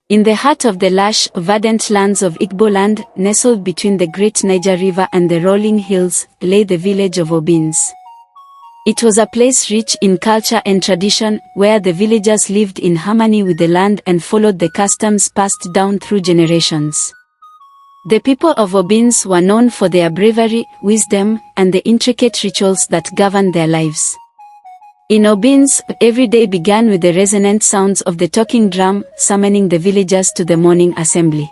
In the heart of the lush, verdant lands of Igboland, nestled between the great Niger River and the rolling hills, lay the village of Obinze. It was a place rich in culture and tradition, where the villagers lived in harmony with the land and followed the customs passed down through generations. The people of Obinze were known for their bravery, wisdom, and the intricate rituals that governed their lives. In Obinze, every day began with the resonant sounds of the talking drum, summoning the villagers to the morning assembly.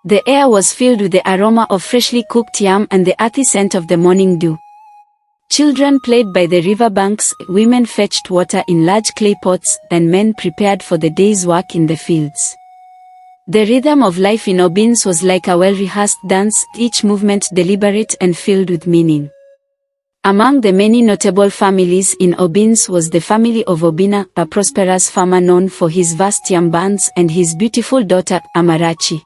The air was filled with the aroma of freshly cooked yam and the earthy scent of the morning dew. Children played by the river banks, women fetched water in large clay pots, and men prepared for the day's work in the fields. The rhythm of life in Obinze was like a well-rehearsed dance, each movement deliberate and filled with meaning. Among the many notable families in Obinze was the family of Obinna, a prosperous farmer known for his vast yam barns and his beautiful daughter, Amarachi.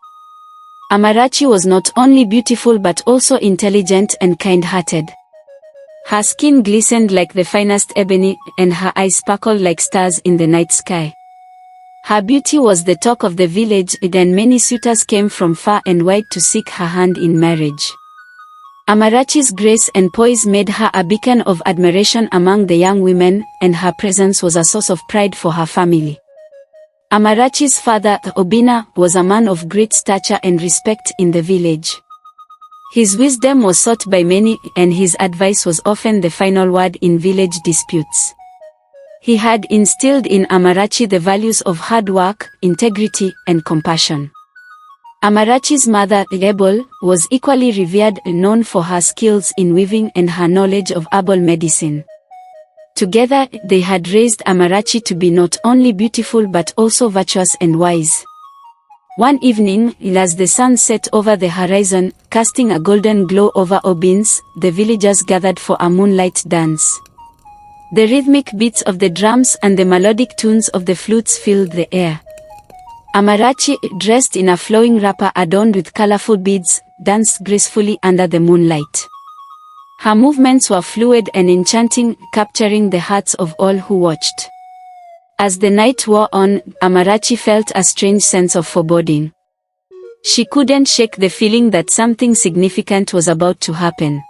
Amarachi was not only beautiful but also intelligent and kind-hearted. Her skin glistened like the finest ebony, and her eyes sparkled like stars in the night sky. Her beauty was the talk of the village, and many suitors came from far and wide to seek her hand in marriage. Amarachi's grace and poise made her a beacon of admiration among the young women, and her presence was a source of pride for her family. Amarachi's father, Obinna, was a man of great stature and respect in the village. His wisdom was sought by many, and his advice was often the final word in village disputes. He had instilled in Amarachi the values of hard work, integrity, and compassion. Amarachi's mother, Ebol, was equally revered, known for her skills in weaving and her knowledge of herbal medicine. Together, they had raised Amarachi to be not only beautiful but also virtuous and wise. One evening, as the sun set over the horizon, casting a golden glow over Obinze, the villagers gathered for a moonlight dance. The rhythmic beats of the drums and the melodic tunes of the flutes filled the air. Amarachi, dressed in a flowing wrapper adorned with colorful beads, danced gracefully under the moonlight. Her movements were fluid and enchanting, capturing the hearts of all who watched. As the night wore on, Amarachi felt a strange sense of foreboding. She couldn't shake the feeling that something significant was about to happen.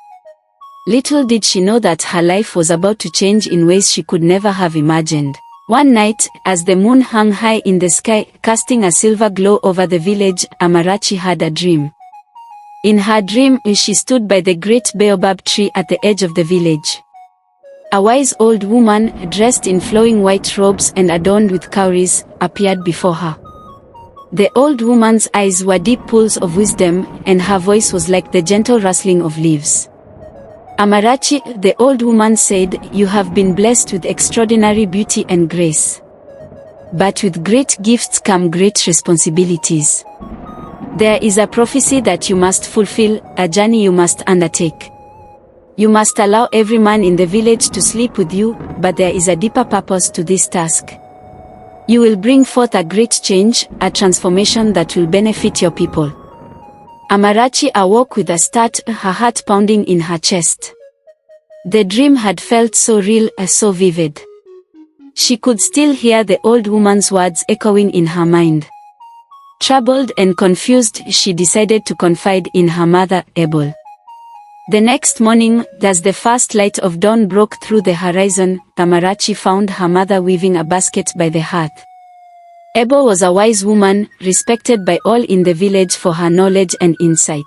Little did she know that her life was about to change in ways she could never have imagined. One night, as the moon hung high in the sky, casting a silver glow over the village, Amarachi had a dream. In her dream, she stood by the great baobab tree at the edge of the village. A wise old woman, dressed in flowing white robes and adorned with cowries, appeared before her. The old woman's eyes were deep pools of wisdom, and her voice was like the gentle rustling of leaves. Amarachi, the old woman said, "You have been blessed with extraordinary beauty and grace. But with great gifts come great responsibilities. There is a prophecy that you must fulfill, a journey you must undertake. You must allow every man in the village to sleep with you, but there is a deeper purpose to this task. You will bring forth a great change, a transformation that will benefit your people." Amarachi awoke with a start, her heart pounding in her chest. The dream had felt so real, so vivid. She could still hear the old woman's words echoing in her mind. Troubled and confused, she decided to confide in her mother, Ebol. The next morning, as the first light of dawn broke through the horizon, Amarachi found her mother weaving a basket by the hearth. Ebol was a wise woman, respected by all in the village for her knowledge and insight.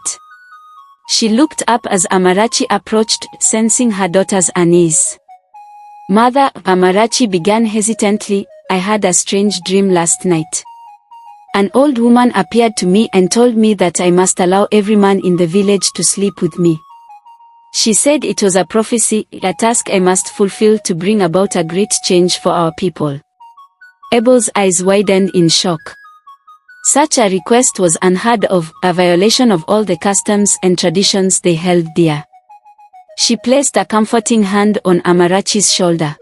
She looked up as Amarachi approached, sensing her daughter's unease. "Mother," Amarachi began hesitantly, "I had a strange dream last night. An old woman appeared to me and told me that I must allow every man in the village to sleep with me. She said it was a prophecy, a task I must fulfill to bring about a great change for our people." Ebol's eyes widened in shock. Such a request was unheard of, a violation of all the customs and traditions they held dear. She placed a comforting hand on Amarachi's shoulder.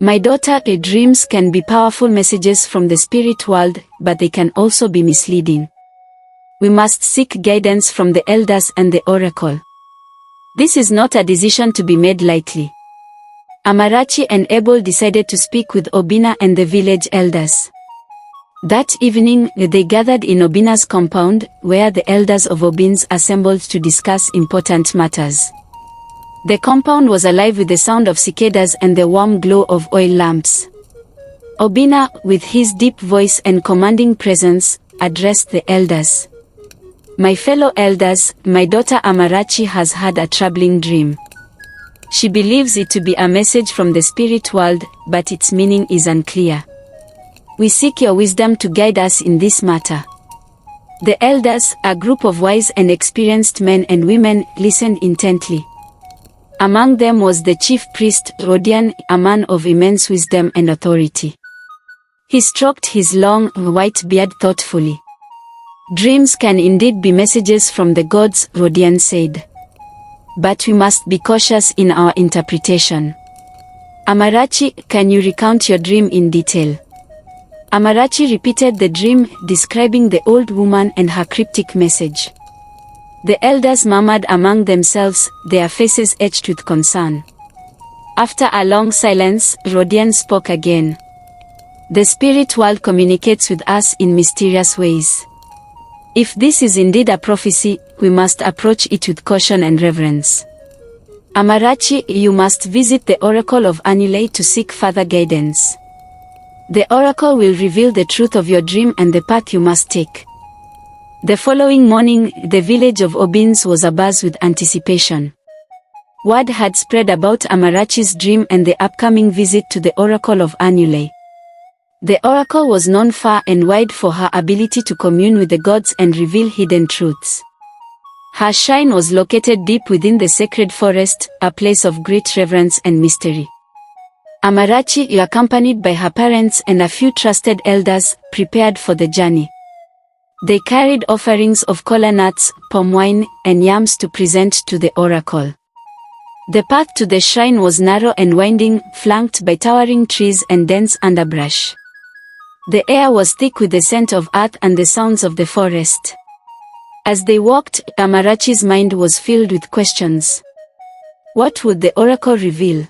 "My daughter, dreams can be powerful messages from the spirit world, but they can also be misleading. We must seek guidance from the elders and the oracle. This is not a decision to be made lightly." Amarachi and Ebol decided to speak with Obinna and the village elders. That evening, they gathered in Obina's compound, where the elders of Obinze assembled to discuss important matters. The compound was alive with the sound of cicadas and the warm glow of oil lamps. Obina, with his deep voice and commanding presence, addressed the elders. "My fellow elders, my daughter Amarachi has had a troubling dream. She believes it to be a message from the spirit world, but its meaning is unclear. We seek your wisdom to guide us in this matter." The elders, a group of wise and experienced men and women, listened intently. Among them was the chief priest, Rodian, a man of immense wisdom and authority. He stroked his long, white beard thoughtfully. "Dreams can indeed be messages from the gods," Rodian said. "But we must be cautious in our interpretation. Amarachi, can you recount your dream in detail?" Amarachi repeated the dream, describing the old woman and her cryptic message. The elders murmured among themselves, their faces etched with concern. After a long silence, Rodian spoke again. "The spirit world communicates with us in mysterious ways. If this is indeed a prophecy, we must approach it with caution and reverence. Amarachi, you must visit the oracle of Anule to seek further guidance. The oracle will reveal the truth of your dream and the path you must take." The following morning, the village of Obinze was abuzz with anticipation. Word had spread about Amarachi's dream and the upcoming visit to the oracle of Anule. The oracle was known far and wide for her ability to commune with the gods and reveal hidden truths. Her shrine was located deep within the sacred forest, a place of great reverence and mystery. Amarachi, accompanied by her parents and a few trusted elders, prepared for the journey. They carried offerings of kola nuts, palm wine, and yams to present to the oracle. The path to the shrine was narrow and winding, flanked by towering trees and dense underbrush. The air was thick with the scent of earth and the sounds of the forest. As they walked, Amarachi's mind was filled with questions. What would the oracle reveal?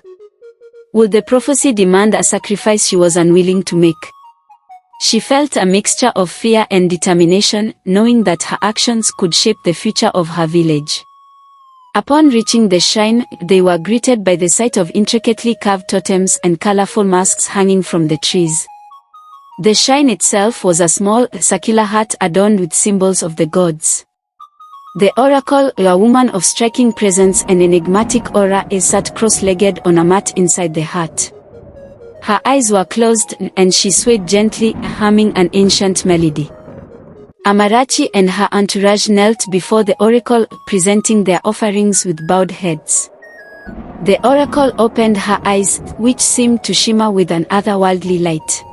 Would the prophecy demand a sacrifice she was unwilling to make? She felt a mixture of fear and determination, knowing that her actions could shape the future of her village. Upon reaching the shrine, they were greeted by the sight of intricately carved totems and colorful masks hanging from the trees. The shrine itself was a small, circular hut adorned with symbols of the gods. The oracle, a woman of striking presence and enigmatic aura, sat cross-legged on a mat inside the hut. Her eyes were closed, and she swayed gently, humming an ancient melody. Amarachi and her entourage knelt before the oracle, presenting their offerings with bowed heads. The oracle opened her eyes, which seemed to shimmer with an otherworldly light.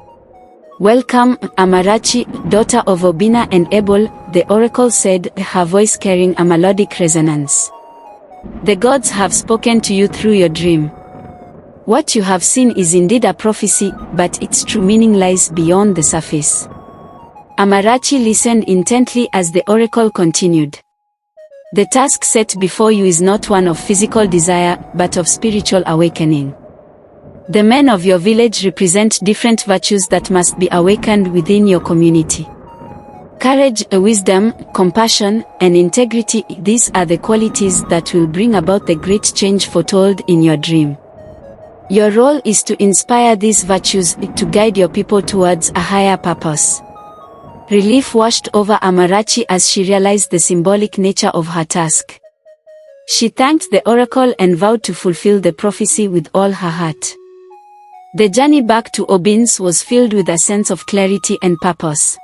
"Welcome, Amarachi, daughter of Obina and Ebol," the oracle said, her voice carrying a melodic resonance. "The gods have spoken to you through your dream. What you have seen is indeed a prophecy, but its true meaning lies beyond the surface." Amarachi listened intently as the oracle continued. "The task set before you is not one of physical desire, but of spiritual awakening. The men of your village represent different virtues that must be awakened within your community. Courage, wisdom, compassion, and integrity, these are the qualities that will bring about the great change foretold in your dream. Your role is to inspire these virtues, to guide your people towards a higher purpose." Relief washed over Amarachi as she realized the symbolic nature of her task. She thanked the oracle and vowed to fulfill the prophecy with all her heart. The journey back to Obinze was filled with a sense of clarity and purpose.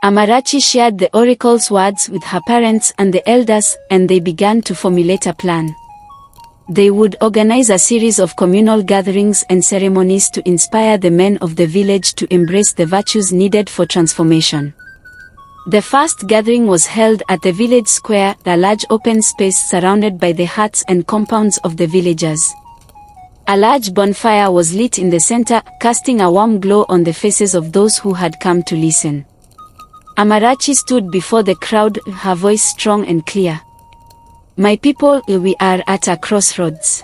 Amarachi shared the oracle's words with her parents and the elders, and they began to formulate a plan. They would organize a series of communal gatherings and ceremonies to inspire the men of the village to embrace the virtues needed for transformation. The first gathering was held at the village square, a large open space surrounded by the huts and compounds of the villagers. A large bonfire was lit in the center, casting a warm glow on the faces of those who had come to listen. Amarachi stood before the crowd, her voice strong and clear. "My people, we are at a crossroads.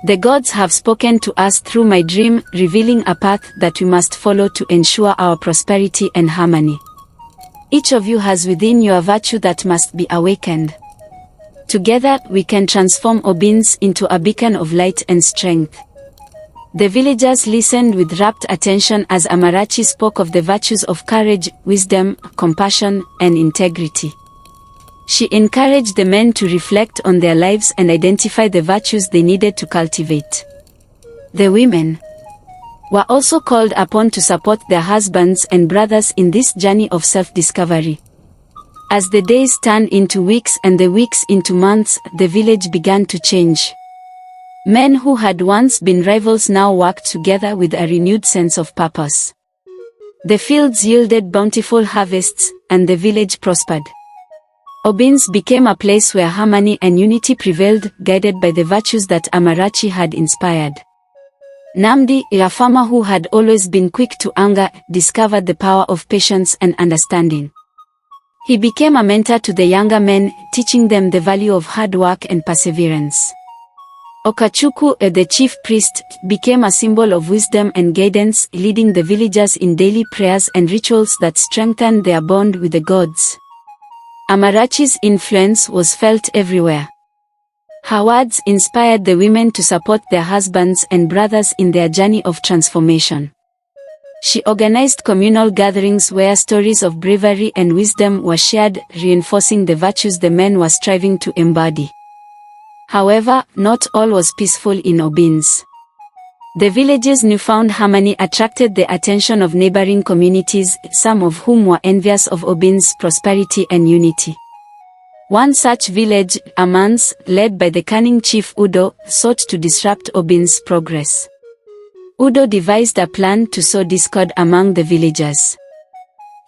The gods have spoken to us through my dream, revealing a path that we must follow to ensure our prosperity and harmony. Each of you has within you a virtue that must be awakened. Together, we can transform Obinze into a beacon of light and strength. The villagers listened with rapt attention as Amarachi spoke of the virtues of courage, wisdom, compassion, and integrity. She encouraged the men to reflect on their lives and identify the virtues they needed to cultivate. The women were also called upon to support their husbands and brothers in this journey of self-discovery. As the days turned into weeks and the weeks into months, the village began to change. Men who had once been rivals now worked together with a renewed sense of purpose. The fields yielded bountiful harvests, and the village prospered. Obinze became a place where harmony and unity prevailed, guided by the virtues that Amarachi had inspired. Namdi, a farmer who had always been quick to anger, discovered the power of patience and understanding. He became a mentor to the younger men, teaching them the value of hard work and perseverance. Okachuku, the chief priest, became a symbol of wisdom and guidance, leading the villagers in daily prayers and rituals that strengthened their bond with the gods. Amarachi's influence was felt everywhere. Her words inspired the women to support their husbands and brothers in their journey of transformation. She organized communal gatherings where stories of bravery and wisdom were shared, reinforcing the virtues the men were striving to embody. However, not all was peaceful in Obinze. The village's newfound harmony attracted the attention of neighboring communities, some of whom were envious of Obinze's prosperity and unity. One such village, Amans, led by the cunning chief Udo, sought to disrupt Obinze's progress. Udo devised a plan to sow discord among the villagers.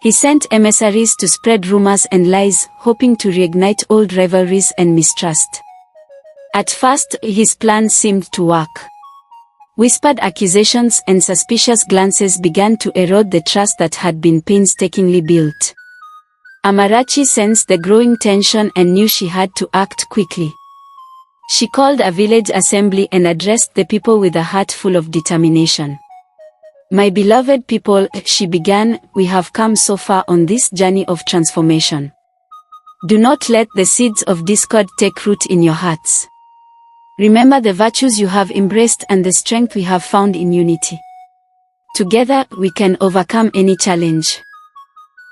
He sent emissaries to spread rumors and lies, hoping to reignite old rivalries and mistrust. At first, his plan seemed to work. Whispered accusations and suspicious glances began to erode the trust that had been painstakingly built. Amarachi sensed the growing tension and knew she had to act quickly. She called a village assembly and addressed the people with a heart full of determination. "My beloved people," she began, "we have come so far on this journey of transformation. Do not let the seeds of discord take root in your hearts. Remember the virtues you have embraced and the strength we have found in unity. Together, we can overcome any challenge."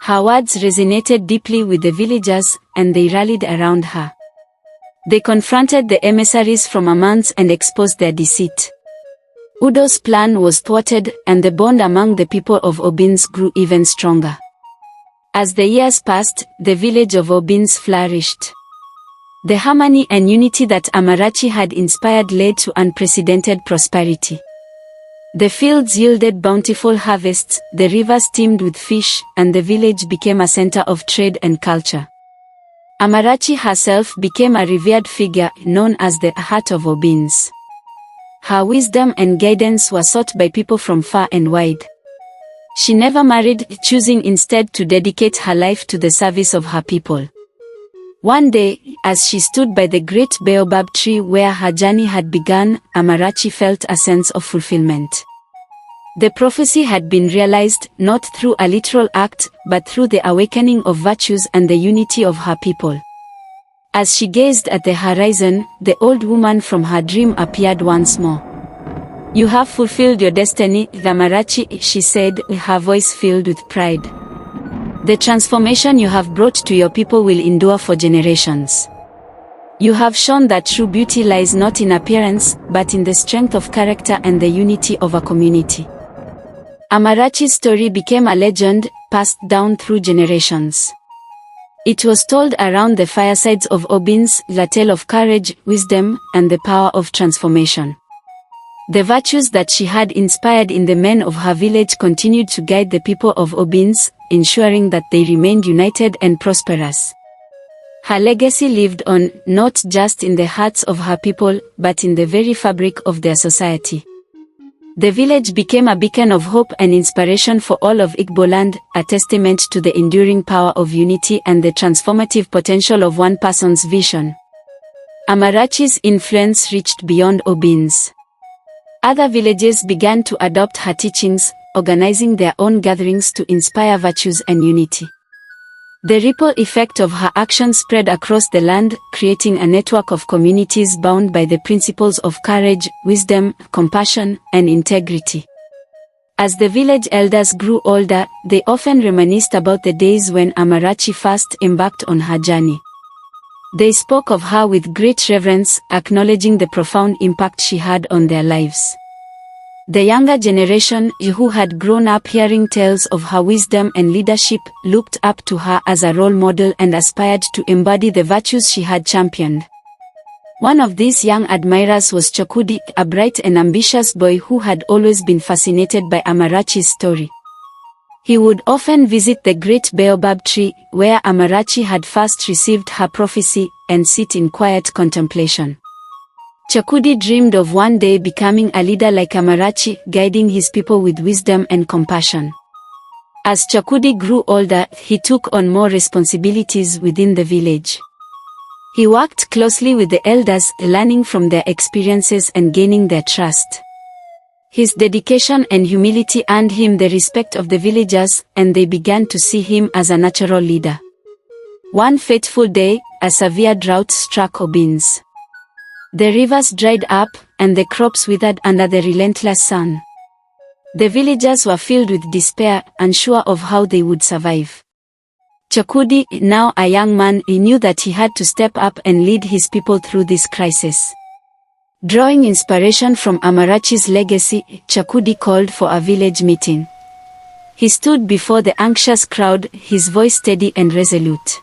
Her words resonated deeply with the villagers, and they rallied around her. They confronted the emissaries from Amans and exposed their deceit. Udo's plan was thwarted, and the bond among the people of Obinze grew even stronger. As the years passed, the village of Obinze flourished. The harmony and unity that Amarachi had inspired led to unprecedented prosperity. The fields yielded bountiful harvests, the rivers teemed with fish, and the village became a center of trade and culture. Amarachi herself became a revered figure, known as the Heart of Obinze. Her wisdom and guidance were sought by people from far and wide. She never married, choosing instead to dedicate her life to the service of her people. One day, as she stood by the great baobab tree where her journey had begun, Amarachi felt a sense of fulfillment. The prophecy had been realized, not through a literal act, but through the awakening of virtues and the unity of her people. As she gazed at the horizon, the old woman from her dream appeared once more. "You have fulfilled your destiny, Amarachi," she said, her voice filled with pride. "The transformation you have brought to your people will endure for generations. You have shown that true beauty lies not in appearance, but in the strength of character and the unity of a community." Amarachi's story became a legend, passed down through generations. It was told around the firesides of Obinze, a tale of courage, wisdom, and the power of transformation. The virtues that she had inspired in the men of her village continued to guide the people of Obinze, ensuring that they remained united and prosperous. Her legacy lived on, not just in the hearts of her people, but in the very fabric of their society. The village became a beacon of hope and inspiration for all of Igboland, a testament to the enduring power of unity and the transformative potential of one person's vision. Amarachi's influence reached beyond Obinze. Other villages began to adopt her teachings, organizing their own gatherings to inspire virtues and unity. The ripple effect of her actions spread across the land, creating a network of communities bound by the principles of courage, wisdom, compassion, and integrity. As the village elders grew older, they often reminisced about the days when Amarachi first embarked on her journey. They spoke of her with great reverence, acknowledging the profound impact she had on their lives. The younger generation, who had grown up hearing tales of her wisdom and leadership, looked up to her as a role model and aspired to embody the virtues she had championed. One of these young admirers was Chakudi, a bright and ambitious boy who had always been fascinated by Amarachi's story. He would often visit the great baobab tree, where Amarachi had first received her prophecy, and sit in quiet contemplation. Chakudi dreamed of one day becoming a leader like Amarachi, guiding his people with wisdom and compassion. As Chakudi grew older, he took on more responsibilities within the village. He worked closely with the elders, learning from their experiences and gaining their trust. His dedication and humility earned him the respect of the villagers, and they began to see him as a natural leader. One fateful day, a severe drought struck Obinze. The rivers dried up, and the crops withered under the relentless sun. The villagers were filled with despair, unsure of how they would survive. Chakudi, now a young man, knew that he had to step up and lead his people through this crisis. Drawing inspiration from Amarachi's legacy, Chakudi called for a village meeting. He stood before the anxious crowd, his voice steady and resolute.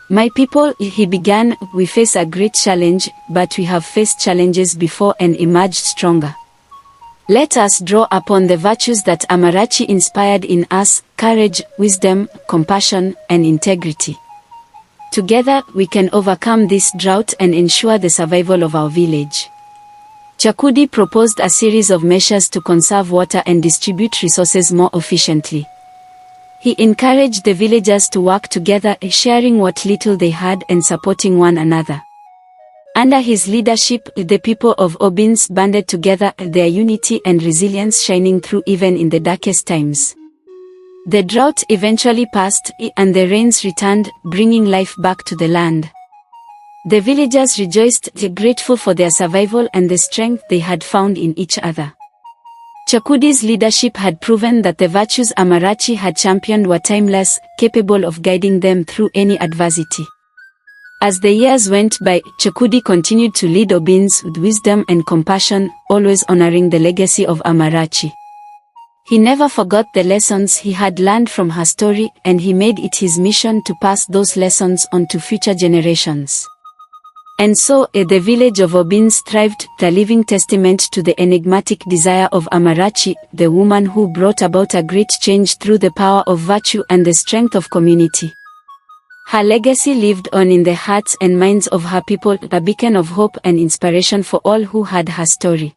"My people," he began, "we face a great challenge, but we have faced challenges before and emerged stronger. Let us draw upon the virtues that Amarachi inspired in us: courage, wisdom, compassion, and integrity. Together, we can overcome this drought and ensure the survival of our village." Chakudi proposed a series of measures to conserve water and distribute resources more efficiently. He encouraged the villagers to work together, sharing what little they had and supporting one another. Under his leadership, the people of Obinze banded together, their unity and resilience shining through even in the darkest times. The drought eventually passed, and the rains returned, bringing life back to the land. The villagers rejoiced, grateful for their survival and the strength they had found in each other. Chakudi's leadership had proven that the virtues Amarachi had championed were timeless, capable of guiding them through any adversity. As the years went by, Chakudi continued to lead Obinze with wisdom and compassion, always honoring the legacy of Amarachi. He never forgot the lessons he had learned from her story, and he made it his mission to pass those lessons on to future generations. And so, the village of Obinze thrived, a living testament to the enigmatic desire of Amarachi, the woman who brought about a great change through the power of virtue and the strength of community. Her legacy lived on in the hearts and minds of her people, a beacon of hope and inspiration for all who heard her story.